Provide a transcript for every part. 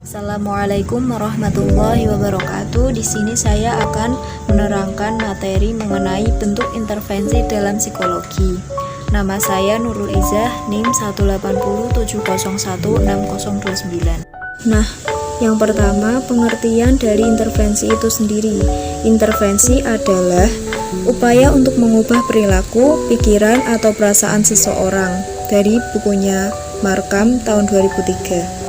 Assalamualaikum warahmatullahi wabarakatuh. Di sini saya akan menerangkan materi mengenai bentuk intervensi dalam psikologi. Nama saya Nurul Izzah, NIM 18070160029. Nah, yang pertama, pengertian dari intervensi itu sendiri. Intervensi adalah upaya untuk mengubah perilaku, pikiran, atau perasaan seseorang. Dari bukunya Markham tahun 2003.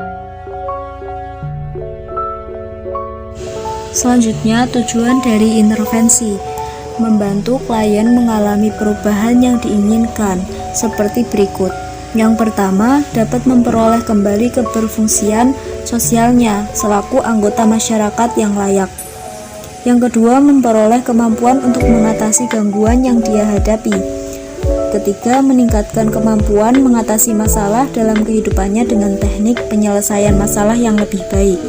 Selanjutnya, tujuan dari intervensi membantu klien mengalami perubahan yang diinginkan seperti berikut. Yang pertama, dapat memperoleh kembali keberfungsian sosialnya selaku anggota masyarakat yang layak. Yang kedua, memperoleh kemampuan untuk mengatasi gangguan yang dia hadapi. Ketiga, meningkatkan kemampuan mengatasi masalah dalam kehidupannya dengan teknik penyelesaian masalah yang lebih baik.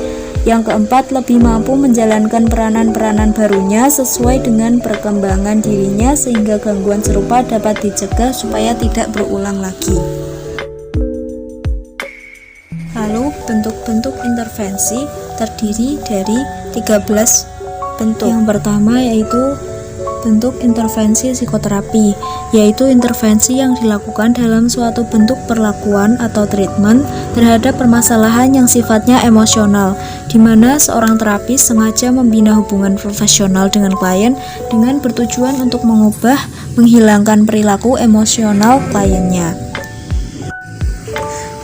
Yang keempat, lebih mampu menjalankan peranan-peranan barunya sesuai dengan perkembangan dirinya sehingga gangguan serupa dapat dicegah supaya tidak berulang lagi. Lalu, bentuk-bentuk intervensi terdiri dari 13 bentuk. Yang pertama yaitu bentuk intervensi psikoterapi, yaitu intervensi yang dilakukan dalam suatu bentuk perlakuan atau treatment terhadap permasalahan yang sifatnya emosional, di mana seorang terapis sengaja membina hubungan profesional dengan klien dengan bertujuan untuk menghilangkan perilaku emosional kliennya.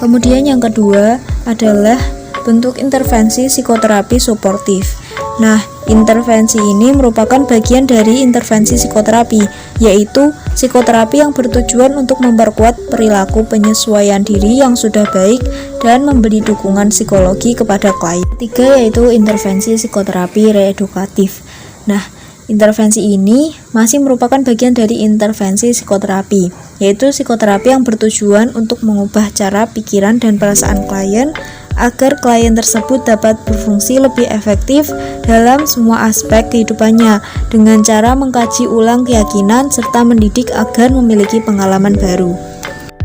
Kemudian yang kedua adalah bentuk intervensi psikoterapi suportif. Nah, intervensi ini merupakan bagian dari intervensi psikoterapi, yaitu psikoterapi yang bertujuan untuk memperkuat perilaku penyesuaian diri yang sudah baik dan memberi dukungan psikologi kepada klien. Ketiga yaitu intervensi psikoterapi reedukatif. Nah, intervensi ini masih merupakan bagian dari intervensi psikoterapi, yaitu psikoterapi yang bertujuan untuk mengubah cara pikiran dan perasaan klien agar klien tersebut dapat berfungsi lebih efektif dalam semua aspek kehidupannya dengan cara mengkaji ulang keyakinan serta mendidik agar memiliki pengalaman baru.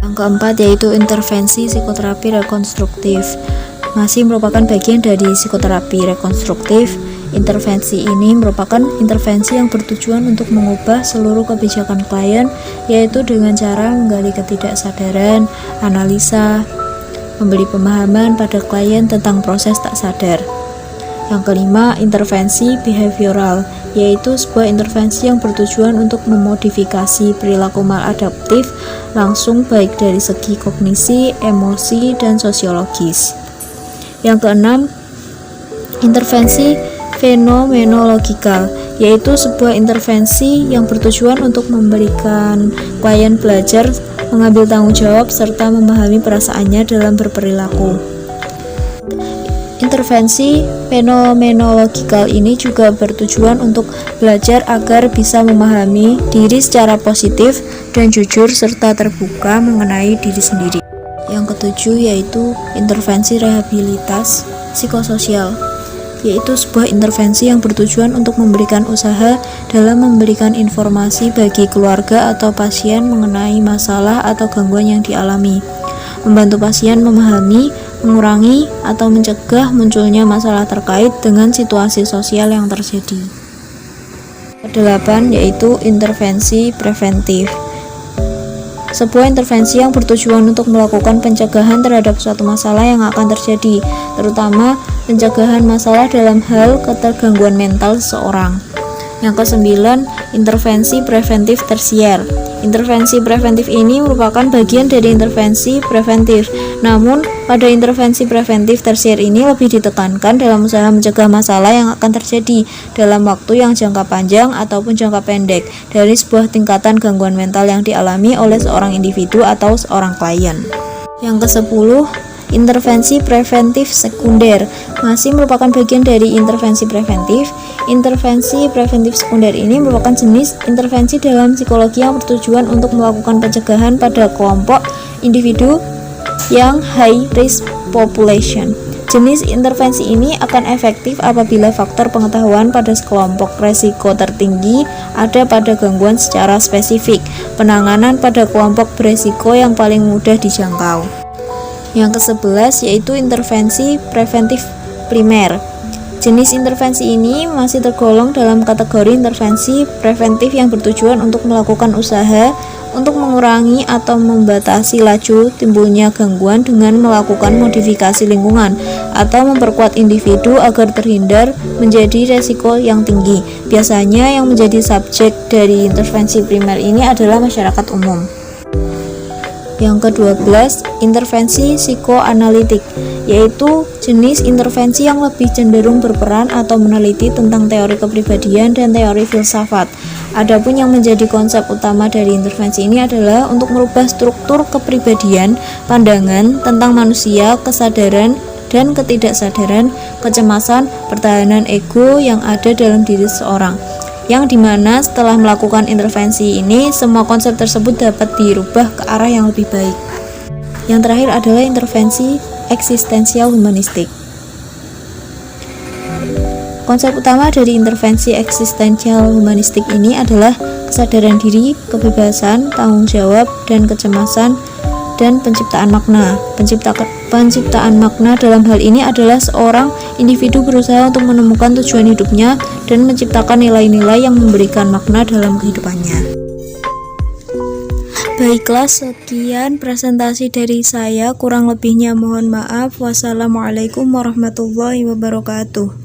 Yang keempat yaitu intervensi psikoterapi rekonstruktif. Masih merupakan bagian dari psikoterapi rekonstruktif. Intervensi ini merupakan intervensi yang bertujuan untuk mengubah seluruh kebijakan klien, yaitu dengan cara menggali ketidaksadaran, analisa, memberi pemahaman pada klien tentang proses tak sadar. Yang kelima, intervensi behavioral, yaitu sebuah intervensi yang bertujuan untuk memodifikasi perilaku maladaptif langsung baik dari segi kognisi, emosi, dan sosiologis. Yang keenam, intervensi fenomenologikal, yaitu sebuah intervensi yang bertujuan untuk memberikan klien belajar mengambil tanggung jawab serta memahami perasaannya dalam berperilaku. Intervensi fenomenologikal ini juga bertujuan untuk belajar agar bisa memahami diri secara positif dan jujur serta terbuka mengenai diri sendiri. Yang ketujuh yaitu intervensi rehabilitas psikososial, yaitu sebuah intervensi yang bertujuan untuk memberikan usaha dalam memberikan informasi bagi keluarga atau pasien mengenai masalah atau gangguan yang dialami, membantu pasien memahami, mengurangi, atau mencegah munculnya masalah terkait dengan situasi sosial yang terjadi. Kedelapan yaitu intervensi preventif. Sebuah intervensi yang bertujuan untuk melakukan pencegahan terhadap suatu masalah yang akan terjadi, terutama pencegahan masalah dalam hal ketergangguan mental seseorang. Yang kesembilan, intervensi preventif tersier. Intervensi preventif ini merupakan bagian dari intervensi preventif. Namun, pada intervensi preventif tersier ini lebih ditekankan dalam usaha mencegah masalah yang akan terjadi dalam waktu yang jangka panjang ataupun jangka pendek dari sebuah tingkatan gangguan mental yang dialami oleh seorang individu atau seorang klien. Yang ke-10, intervensi preventif sekunder masih merupakan bagian dari intervensi preventif. Intervensi preventif sekunder ini merupakan jenis intervensi dalam psikologi yang bertujuan untuk melakukan pencegahan pada kelompok individu yang high risk population. Jenis intervensi ini akan efektif apabila faktor pengetahuan pada sekelompok resiko tertinggi ada pada gangguan secara spesifik, penanganan pada kelompok beresiko yang paling mudah dijangkau. Yang ke-11 yaitu intervensi preventif primer. Jenis intervensi ini masih tergolong dalam kategori intervensi preventif yang bertujuan untuk melakukan usaha untuk mengurangi atau membatasi laju timbulnya gangguan dengan melakukan modifikasi lingkungan atau memperkuat individu agar terhindar menjadi resiko yang tinggi. Biasanya yang menjadi subjek dari intervensi primer ini adalah masyarakat umum. Yang ke-12, intervensi psikoanalitik, yaitu jenis intervensi yang lebih cenderung berperan atau meneliti tentang teori kepribadian dan teori filsafat. Adapun yang menjadi konsep utama dari intervensi ini adalah untuk merubah struktur kepribadian, pandangan tentang manusia, kesadaran dan ketidaksadaran, kecemasan, pertahanan ego yang ada dalam diri seseorang. Yang dimana setelah melakukan intervensi ini, semua konsep tersebut dapat dirubah ke arah yang lebih baik. Yang terakhir adalah intervensi eksistensial humanistik. Konsep utama dari intervensi eksistensial humanistik ini adalah kesadaran diri, kebebasan, tanggung jawab, dan kecemasan, dan penciptaan makna. Penciptaan makna dalam hal ini adalah seorang individu berusaha untuk menemukan tujuan hidupnya dan menciptakan nilai-nilai yang memberikan makna dalam kehidupannya. Baiklah, sekian presentasi dari saya, kurang lebihnya mohon maaf. Wassalamualaikum warahmatullahi wabarakatuh.